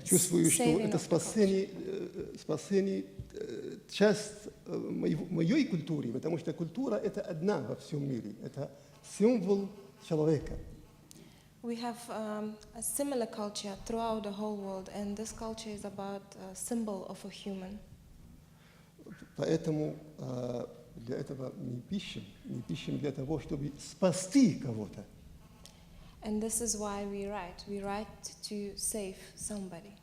чувствую, что это спасение часть моей культуры, потому что культура — это одна во всем мире, это символ человека. We have a similar culture throughout the whole world, and this culture is about a symbol of a human. Поэтому для этого мы пишем для того, чтобы спасти кого-то. And this is why we write. We write to save somebody.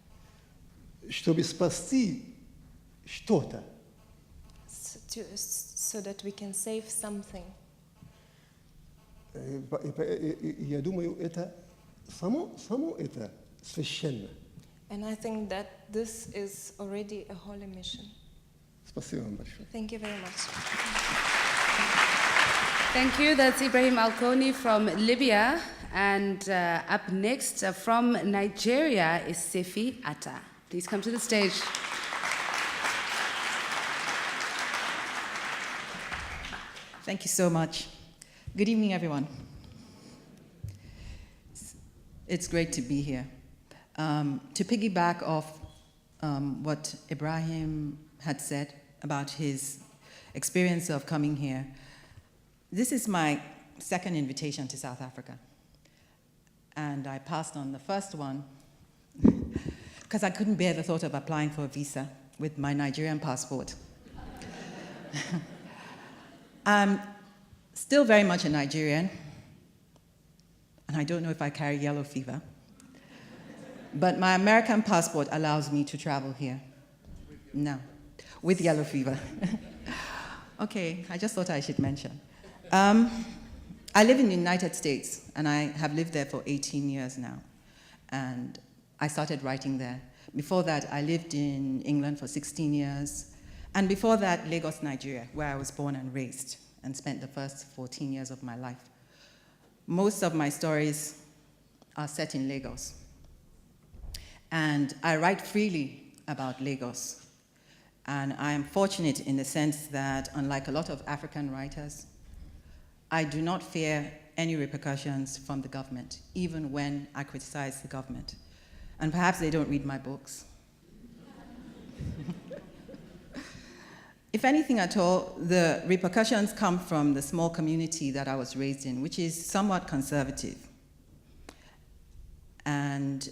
Чтобы спасти что-то. So that we can save something. Я думаю, это само это священно. And I think that this is already a holy mission. Спасибо вам большое. Thank you very much. Thank you. That's Ibrahim Alkoni from Libya. And up next from Nigeria is Sefi Atta. Please come to the stage. Thank you so much. Good evening, everyone. It's great to be here. To piggyback off what Ibrahim had said about his experience of coming here, this is my second invitation to South Africa. And I passed on the first one because I couldn't bear the thought of applying for a visa with my Nigerian passport. I'm still very much a Nigerian, and I don't know if I carry yellow fever, but my American passport allows me to travel here. No, with yellow fever. Okay, I just thought I should mention. I live in the United States, and I have lived there for 18 years now, and I started writing there. Before that, I lived in England for 16 years, and before that, Lagos, Nigeria, where I was born and raised, and spent the first 14 years of my life. Most of my stories are set in Lagos, and I write freely about Lagos, and I am fortunate in the sense that, unlike a lot of African writers, I do not fear any repercussions from the government, even when I criticize the government. And perhaps they don't read my books. If anything at all, the repercussions come from the small community that I was raised in, which is somewhat conservative. And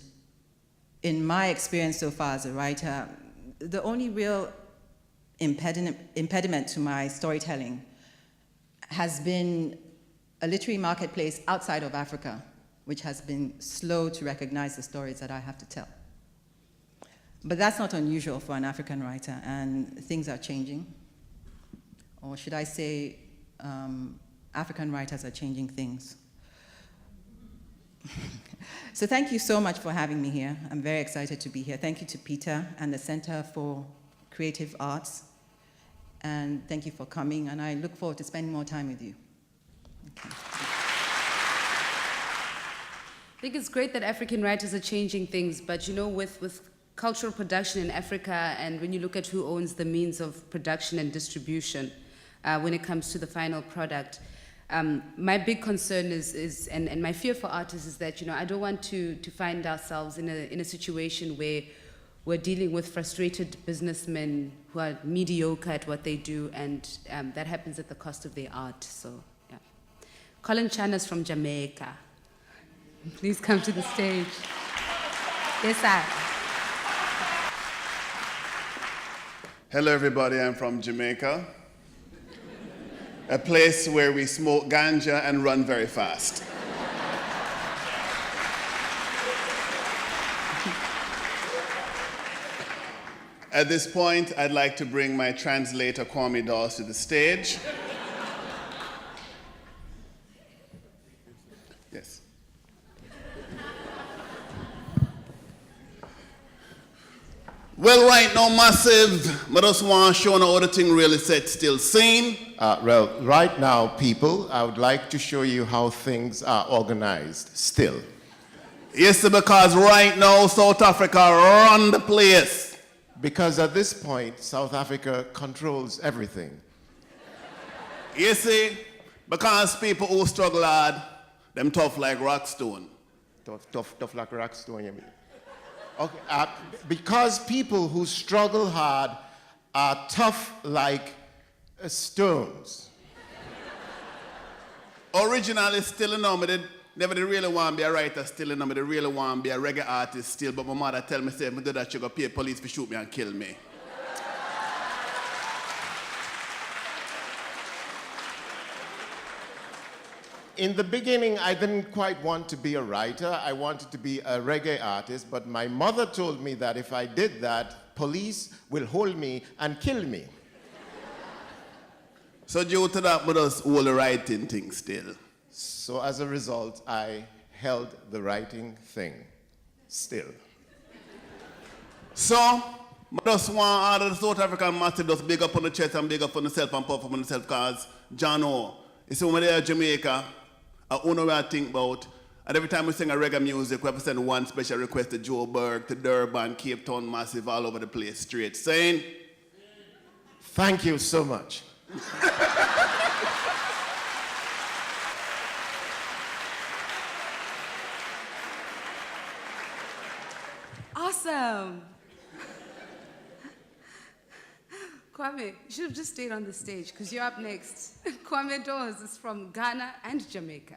in my experience so far as a writer, the only real impediment to my storytelling has been a literary marketplace outside of Africa, which has been slow to recognize the stories that I have to tell. But that's not unusual for an African writer, and things are changing. Or should I say, African writers are changing things. So thank you so much for having me here. I'm very excited to be here. Thank you to Peter and the Center for Creative Arts. And thank you for coming, and I look forward to spending more time with you. Okay. I think it's great that African writers are changing things, but you know, with cultural production in Africa, and when you look at who owns the means of production and distribution, when it comes to the final product, my big concern is and my fear for artists is that, you know, I don't want to find ourselves in a situation where we're dealing with frustrated businessmen who are mediocre at what they do, and that happens at the cost of their art. So, yeah. Colin Chan is from Jamaica. Please come to the stage. Yes, sir. Hello, everybody. I'm from Jamaica, a place where we smoke ganja and run very fast. At this point, I'd like to bring my translator, Kwame Dawes, to the stage. Yes. Well, right now, massive, but I just want to show how the thing really set still scene. Well, right now, people, I would like to show you how things are organized still. Yes, because right now, South Africa run the place. Because at this point, South Africa controls everything. You see, because people who struggle hard, them tough like rock stone. Tough like rock stone, you mean? Okay, because people who struggle hard are tough like stones. Originally, still in me, never did really want to be a writer still in me, they really want to be a reggae artist still, but my mother tell me, say, if I do that, she go pay police to shoot me and kill me. In the beginning, I didn't quite want to be a writer. I wanted to be a reggae artist, but my mother told me that if I did that, police will hold me and kill me. So due to that, we just hold the writing thing still. So as a result, I held the writing thing still. So, I just want all of the South African massive just big up on the chest and big up on themselves and puff up on themselves, because John O, you see when they're in Jamaica, I don't know what I think about. And every time we sing a reggae music, we have to send one special request to Joburg, to Durban, Cape Town, massive, all over the place, straight. Saying, thank you so much. Awesome. Kwame, you should have just stayed on the stage because you're up next. Kwame Dawes is from Ghana and Jamaica.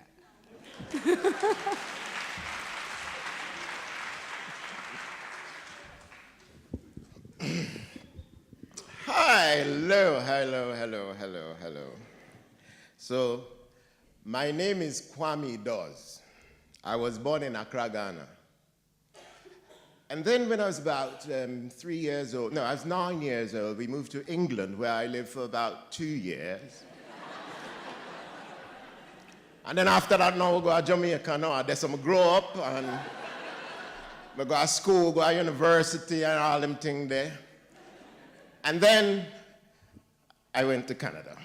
Hello. So, my name is Kwame Dawes. I was born in Accra, Ghana. And then when I was about 3 years old, no, I was 9 years old, we moved to England, where I lived for about 2 years. And then after that, now we go to Jamaica now. There's some grow up, and we go to school, go to university, and all them things there. And then I went to Canada.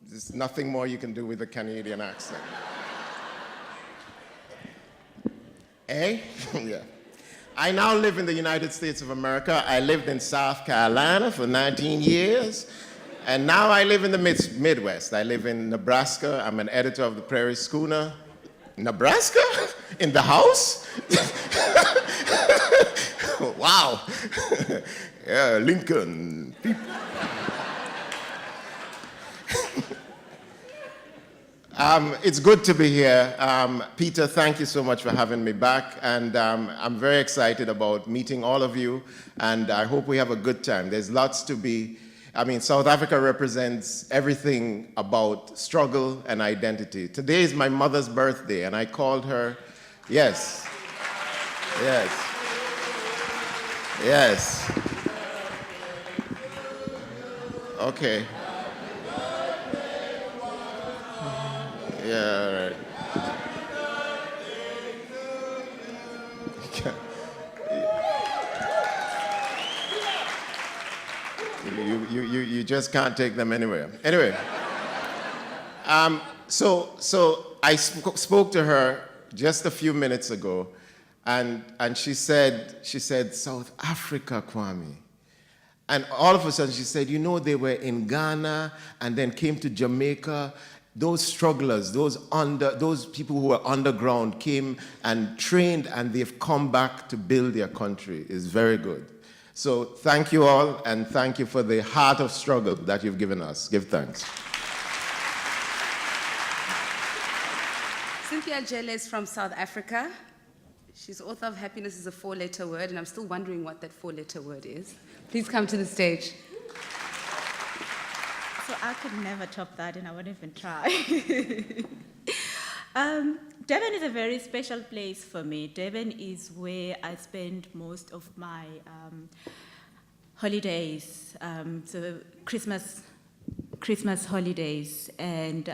There's nothing more you can do with a Canadian accent. Eh? Yeah. I now live in the United States of America. I lived in South Carolina for 19 years. And now I live in the Midwest. I live in Nebraska. I'm an editor of the Prairie Schooner. Nebraska? In the house? Wow. Yeah, Lincoln. It's good to be here. Peter, thank you so much for having me back. And I'm very excited about meeting all of you. And I hope we have a good time. There's lots to be. I mean, South Africa represents everything about struggle and identity. Today is my mother's birthday, and I called her. Yes. Okay. Yeah, all right. You just can't take them anywhere. Anyway, so I spoke to her just a few minutes ago, and she said, South Africa, Kwame. And all of a sudden she said, you know, they were in Ghana and then came to Jamaica. Those strugglers, those people who were underground came and trained, and they've come back to build their country. It's very good. So thank you all, and thank you for the heart of struggle that you've given us. Give thanks. Cynthia Jelle is from South Africa. She's author of Happiness is a 4-letter word, and I'm still wondering what that 4-letter word is. Please come to the stage. So I could never top that, and I wouldn't even try. Durban is a very special place for me. Durban is where I spend most of my holidays, so Christmas holidays, and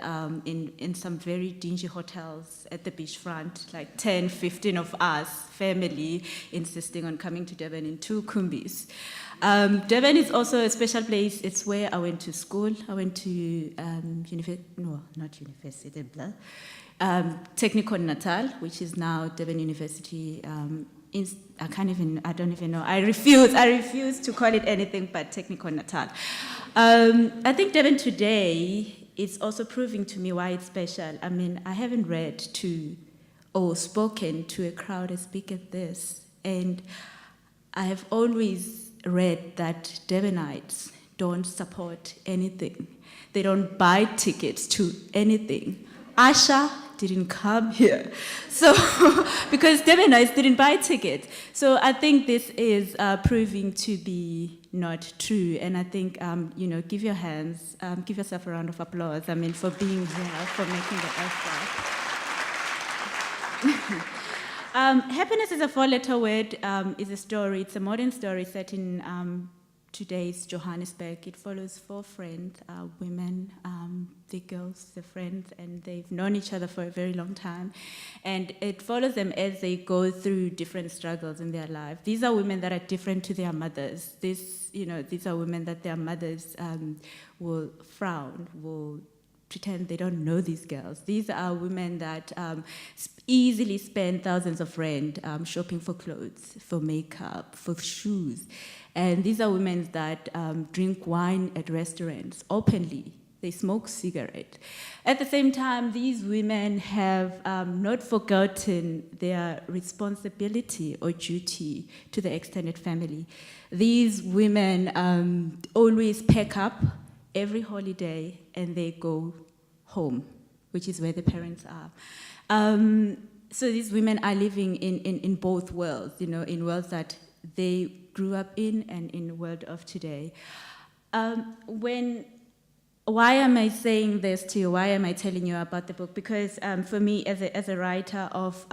in some very dingy hotels at the beachfront, like 10, 15 of us, family, insisting on coming to Durban in 2 kumbis. Durban is also a special place. It's where I went to school. I went to Technikon Natal, which is now Durban University. I don't even know. I refuse to call it anything but Technikon Natal. I think Durban today is also proving to me why it's special. I mean, I haven't read to or spoken to a crowd as big as this. And I have always read that Durbanites don't support anything. They don't buy tickets to anything. Asha didn't come here. So, because Durbanites didn't buy tickets. So I think this is proving to be not true. And I think, give your hands, give yourself a round of applause, for being here, for making the effort. Happiness is a four-letter word, is a story. It's a modern story set in today's Johannesburg. It follows four friends, women, the girls, the friends, and they've known each other for a very long time. And it follows them as they go through different struggles in their life. These are women that are different to their mothers. These are women that their mothers will frown, will pretend they don't know these girls. These are women that easily spend thousands of rand shopping for clothes, for makeup, for shoes. And these are women that drink wine at restaurants openly. They smoke cigarettes. At the same time, these women have not forgotten their responsibility or duty to the extended family. These women always pack up every holiday and they go home, which is where the parents are. So these women are living in both worlds, in worlds that they grew up in and in the world of today. Why am I saying this to you? Why am I telling you about the book? Because for me, as a writer of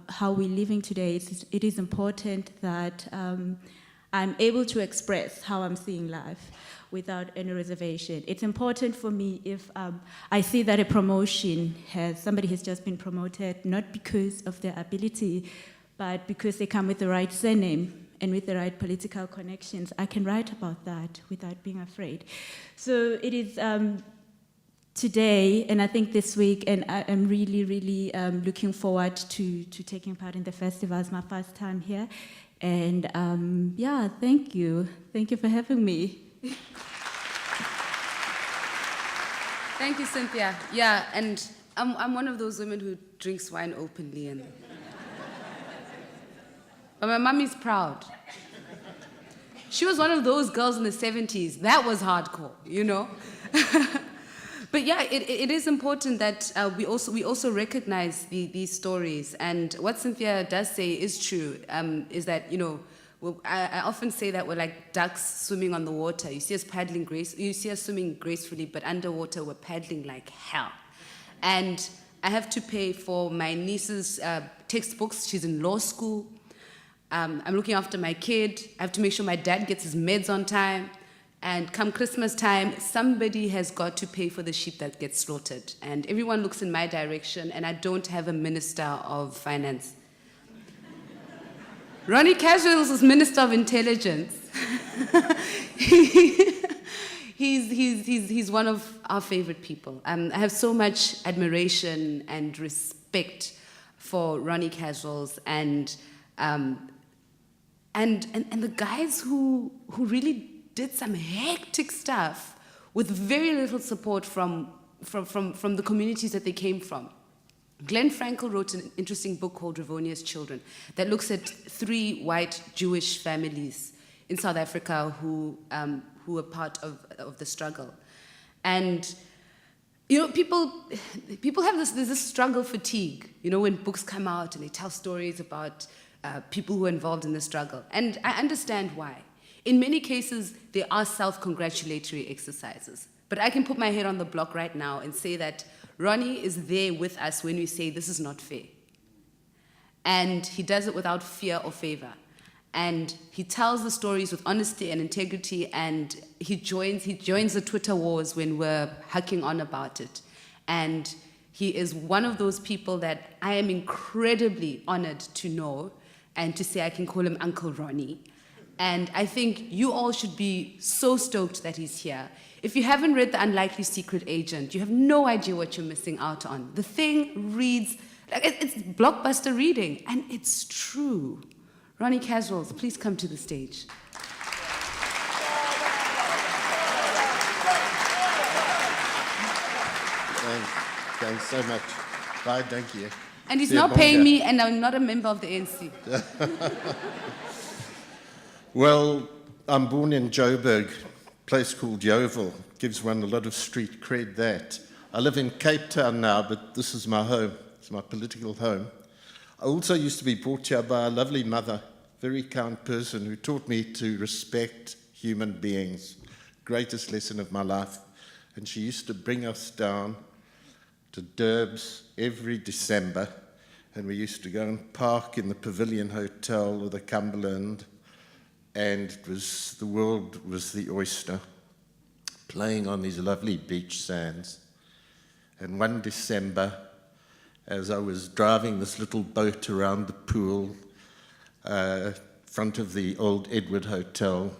how we're living today, it is important that I'm able to express how I'm seeing life without any reservation. It's important for me if I see that a promotion somebody has just been promoted, not because of their ability, but because they come with the right surname and with the right political connections. I can write about that without being afraid. So it is today, and I think this week, and I am really, really looking forward to taking part in the festival. It's my first time here. And thank you. Thank you for having me. Thank you, Cynthia. Yeah, and I'm one of those women who drinks wine openly, but my mommy's proud. She was one of those girls in the 70s. That was hardcore, But yeah, it is important that we also recognize these stories. And what Cynthia does say is true. Is that I often say that we're like ducks swimming on the water. You see us you see us swimming gracefully, but underwater we're paddling like hell. And I have to pay for my niece's textbooks. She's in law school. I'm looking after my kid. I have to make sure my dad gets his meds on time. And come Christmas time, somebody has got to pay for the sheep that gets slaughtered. And everyone looks in my direction, and I don't have a minister of finance. Ronnie Casuals is Minister of Intelligence. He's one of our favorite people. I have so much admiration and respect for Ronnie Casuals and the guys who really did some hectic stuff with very little support from the communities that they came from. Glenn Frankel wrote an interesting book called Ravonia's Children that looks at 3 white Jewish families in South Africa who were part of the struggle. And people have there's this struggle fatigue, when books come out and they tell stories about people who are involved in the struggle. And I understand why. In many cases, there are self-congratulatory exercises. But I can put my head on the block right now and say that Ronnie is there with us when we say this is not fair. And he does it without fear or favor. And he tells the stories with honesty and integrity, and he joins the Twitter wars when we're hacking on about it. And he is one of those people that I am incredibly honored to know and to say I can call him Uncle Ronnie. And I think you all should be so stoked that he's here. If you haven't read The Unlikely Secret Agent, you have no idea what you're missing out on. The thing reads, it's blockbuster reading, and it's true. Ronnie Casuals, please come to the stage. Thanks so much. Bye, thank you. And he's not paying me, and I'm not a member of the ANC. Well, I'm born in Joburg, a place called Yeovil. Gives one a lot of street cred, that. I live in Cape Town now, but this is my home. It's my political home. I also used to be brought here by a lovely mother, very kind person, who taught me to respect human beings. Greatest lesson of my life. And she used to bring us down to Durbs every December, and we used to go and park in the Pavilion Hotel or the Cumberland, and the world was the oyster, playing on these lovely beach sands. And one December, as I was driving this little boat around the pool, front of the old Edward Hotel,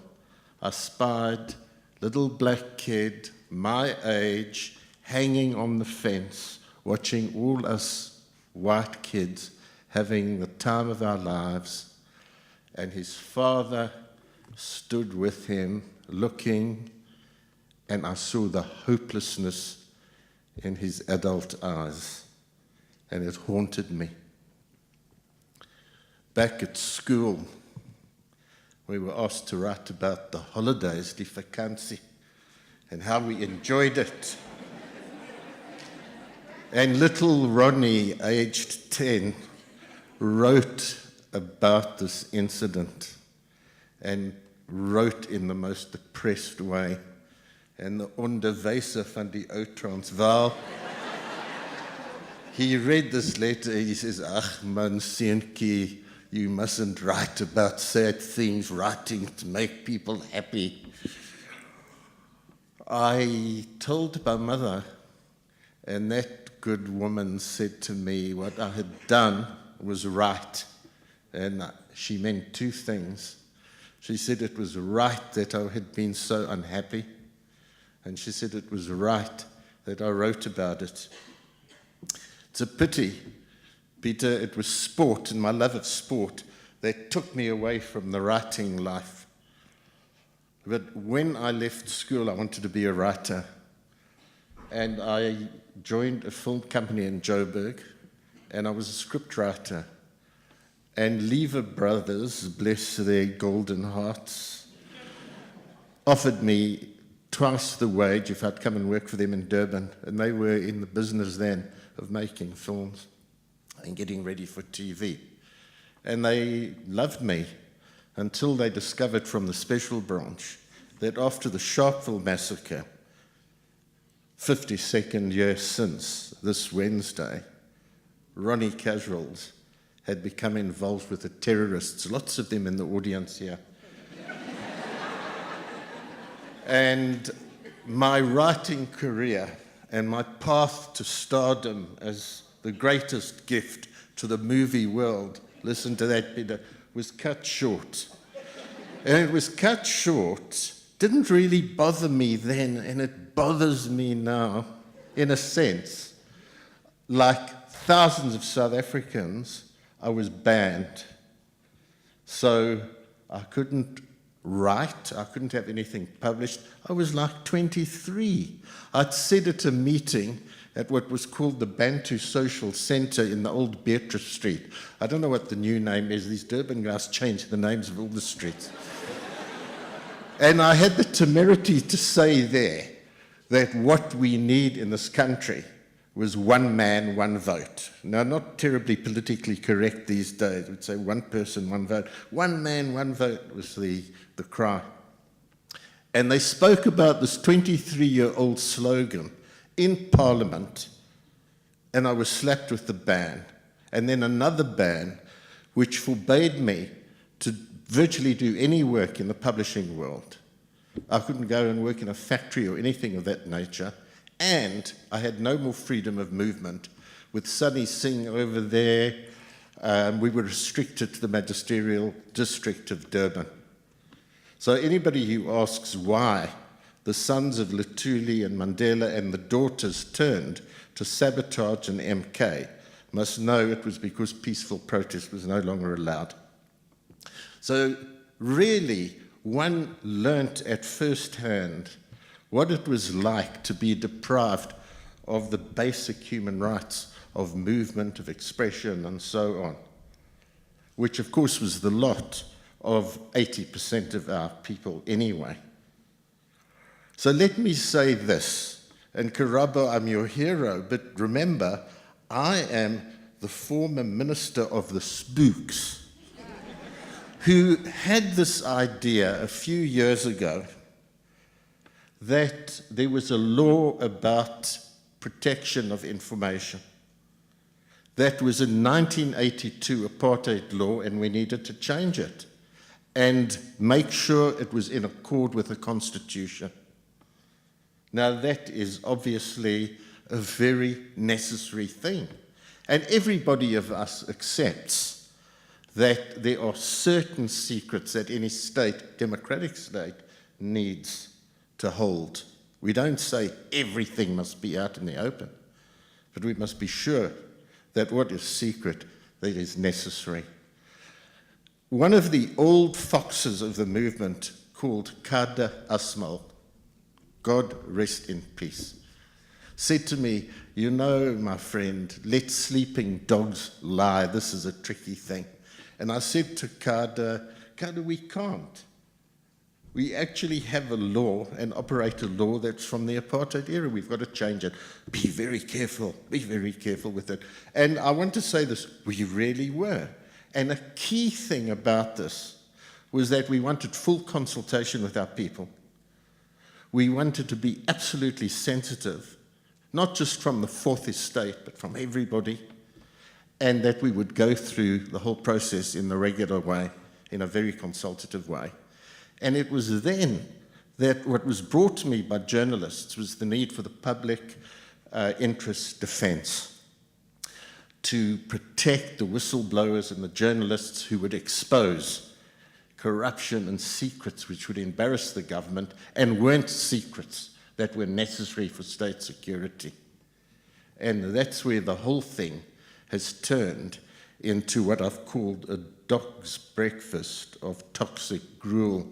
I spied a little black kid, my age, hanging on the fence, watching all us white kids having the time of our lives. And his father stood with him, looking, and I saw the hopelessness in his adult eyes, and it haunted me. Back at school, we were asked to write about the holidays, die vakansie, and how we enjoyed it. And little Ronnie, aged 10, wrote about this incident and wrote in the most depressed way. And the onderwyser van die ou Transvaal, he read this letter, he says, "Ach man, seentjie, you mustn't write about sad things, writing to make people happy." I told my mother, and that good woman said to me what I had done was right. And she meant two things. She said it was right that I had been so unhappy, and she said it was right that I wrote about it. It's a pity, Peter, it was sport and my love of sport that took me away from the writing life. But when I left school, I wanted to be a writer. And I joined a film company in Joburg, and I was a scriptwriter. And Lever Brothers, bless their golden hearts, offered me twice the wage if I'd come and work for them in Durban. And they were in the business then of making films and getting ready for TV. And they loved me until they discovered from the special branch that after the Sharpeville massacre, 52nd year since this Wednesday, Ronnie Casrals had become involved with the terrorists, lots of them in the audience here. And my writing career and my path to stardom as the greatest gift to the movie world, listen to that, Peter, was cut short. And it was cut short, didn't really bother me then, and it bothers me now, in a sense. Like thousands of South Africans, I was banned. So I couldn't write, I couldn't have anything published. I was like 23. I'd said at a meeting at what was called the Bantu Social Centre in the old Beatrice Street. I don't know what the new name is. These Durban guys changed the names of all the streets. And I had the temerity to say there that what we need in this country was one man, one vote. Now, not terribly politically correct these days. We'd say one person, one vote. One man, one vote was the cry. And they spoke about this 23-year-old slogan in Parliament, and I was slapped with the ban. And then another ban, which forbade me to virtually do any work in the publishing world. I couldn't go and work in a factory or anything of that nature. And I had no more freedom of movement. With Sunny Singh over there, we were restricted to the magisterial district of Durban. So anybody who asks why the sons of Luthuli and Mandela and the daughters turned to sabotage an MK must know it was because peaceful protest was no longer allowed. So really, one learnt at first hand what it was like to be deprived of the basic human rights of movement, of expression, and so on, which of course was the lot of 80% of our people anyway. So let me say this, and Karabo, I'm your hero, but remember, I am the former minister of the spooks who had this idea a few years ago that there was a law about protection of information. That was a 1982 apartheid law, and we needed to change it and make sure it was in accord with the Constitution. Now, that is obviously a very necessary thing. And everybody of us accepts that there are certain secrets that any state, democratic state, needs to hold. We don't say everything must be out in the open, but we must be sure that what is secret, that is necessary. One of the old foxes of the movement, called Kada Asmal, God rest in peace, said to me, you know, my friend, let sleeping dogs lie. This is a tricky thing. And I said to Kada, we can't. We actually have a law, an operator law that's from the apartheid era. We've got to change it. Be very careful with it. And I want to say this, we really were. And a key thing about this was that we wanted full consultation with our people. We wanted to be absolutely sensitive, not just from the Fourth Estate, but from everybody, and that we would go through the whole process in the regular way, in a very consultative way. And it was then that what was brought to me by journalists was the need for the public interest defense to protect the whistleblowers and the journalists who would expose corruption and secrets which would embarrass the government and weren't secrets that were necessary for state security. And that's where the whole thing has turned into what I've called a dog's breakfast of toxic gruel.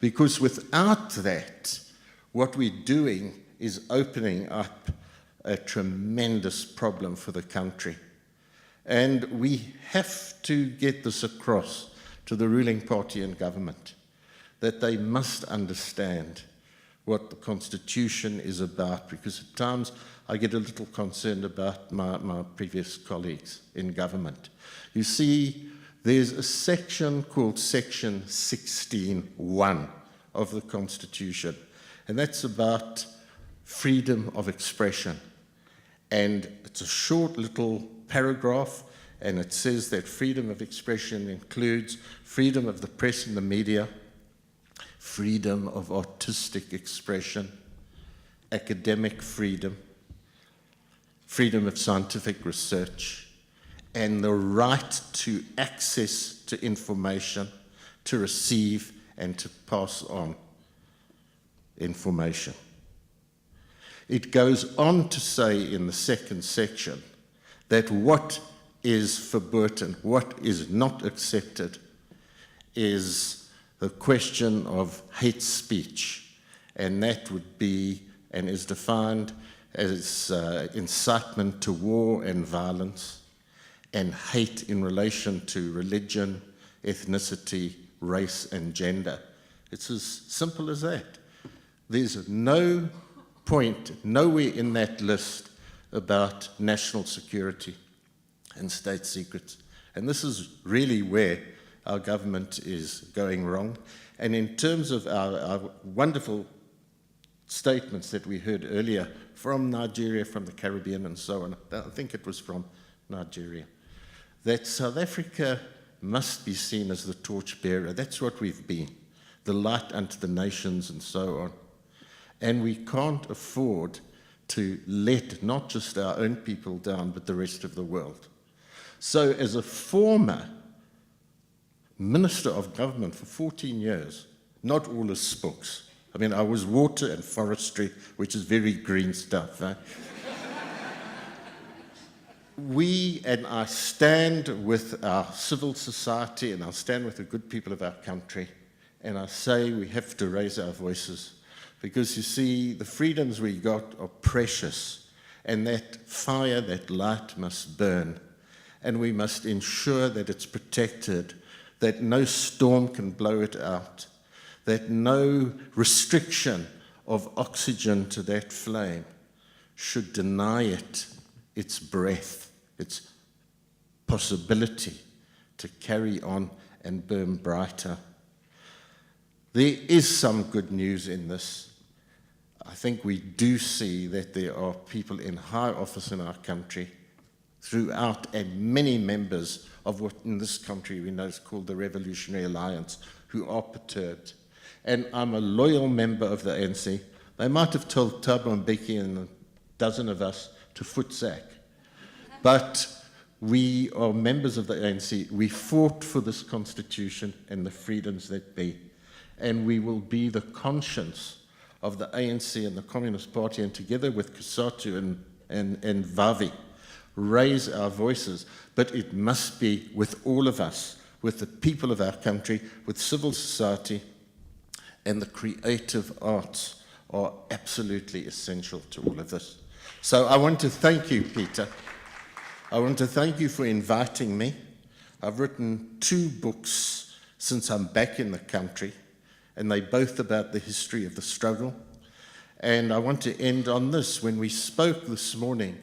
Because without that, what we're doing is opening up a tremendous problem for the country. And we have to get this across to the ruling party and government, that they must understand what the Constitution is about, because at times I get a little concerned about my previous colleagues in government. You see, there's a section called Section 16(1) of the Constitution, and that's about freedom of expression. And it's a short little paragraph, and it says that freedom of expression includes freedom of the press and the media, freedom of artistic expression, academic freedom, freedom of scientific research, and the right to access to information, to receive and to pass on information. It goes on to say in the second section that what is verboten, what is not accepted, is the question of hate speech, and that would be and is defined as incitement to war and violence, and hate in relation to religion, ethnicity, race, and gender. It's as simple as that. There's no point, nowhere in that list about national security and state secrets. And this is really where our government is going wrong. And in terms of our wonderful statements that we heard earlier from Nigeria, from the Caribbean and so on, I think it was from Nigeria, that South Africa must be seen as the torchbearer. That's what we've been, the light unto the nations and so on. And we can't afford to let not just our own people down, but the rest of the world. So as a former Minister of Government for 14 years, not all is spooks. I mean, I was water and forestry, which is very green stuff. And I stand with our civil society, and I stand with the good people of our country, and I say we have to raise our voices, because you see, the freedoms we got are precious, And that fire, that light must burn. And we must ensure that it's protected, that no storm can blow it out, that no restriction of oxygen to that flame should deny it its breath, its possibility to carry on and burn brighter. There is some good news in this. I think we do see that there are people in high office in our country throughout, and many members of what in this country we know is called the Revolutionary Alliance, who are perturbed. And I'm a loyal member of the ANC. They might have told Thabo Mbeki and a dozen of us to footsack. But we are members of the ANC. We fought for this constitution and the freedoms that be. And we will be the conscience of the ANC and the Communist Party, and together with Kusatu and Vavi, raise our voices. But it must be with all of us, with the people of our country, with civil society, and the creative arts are absolutely essential to all of this. So I want to thank you, Peter. I want to thank you for inviting me. I've written 2 books since I'm back in the country, and they're both about the history of the struggle. And I want to end on this. When we spoke this morning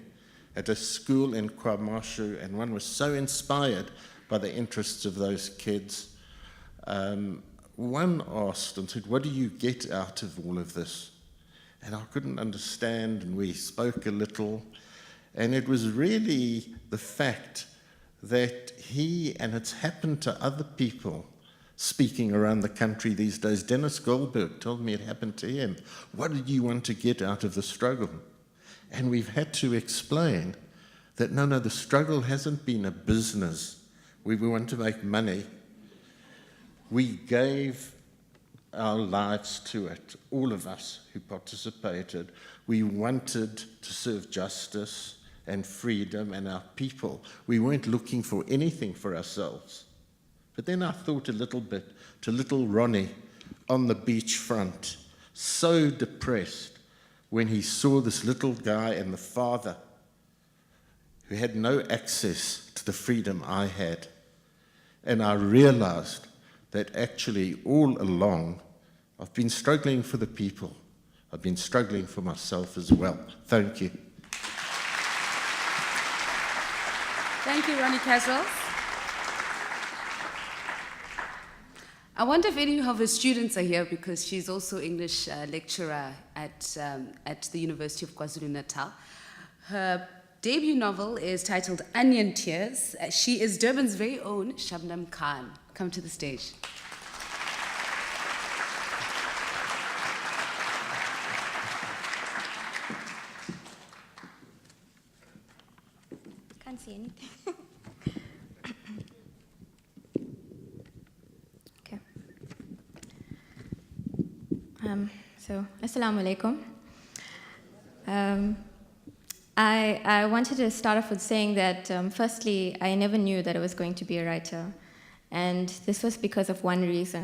at a school in KwaMashu, and one was so inspired by the interests of those kids, one asked and said, what do you get out of all of this? And I couldn't understand, and we spoke a little, and it was really the fact that he, and it's happened to other people speaking around the country these days. Dennis Goldberg told me it happened to him. What did you want to get out of the struggle? And we've had to explain that no, the struggle hasn't been a business. We want to make money. We gave our lives to it, all of us who participated. We wanted to serve justice and freedom and our people. We weren't looking for anything for ourselves. But then I thought a little bit to little Ronnie on the beachfront, so depressed when he saw this little guy and the father who had no access to the freedom I had. And I realized that actually all along I've been struggling for the people. I've been struggling for myself as well. Thank you. Thank you, Ronnie Caswell. I wonder if any of her students are here, because she's also English lecturer at the University of KwaZulu-Natal. Her debut novel is titled Onion Tears. She is Durban's very own Shabnam Khan. Come to the stage. Can't see anything. Okay. So, Assalamu alaikum. I wanted to start off with saying that, firstly, I never knew that I was going to be a writer. And this was because of one reason.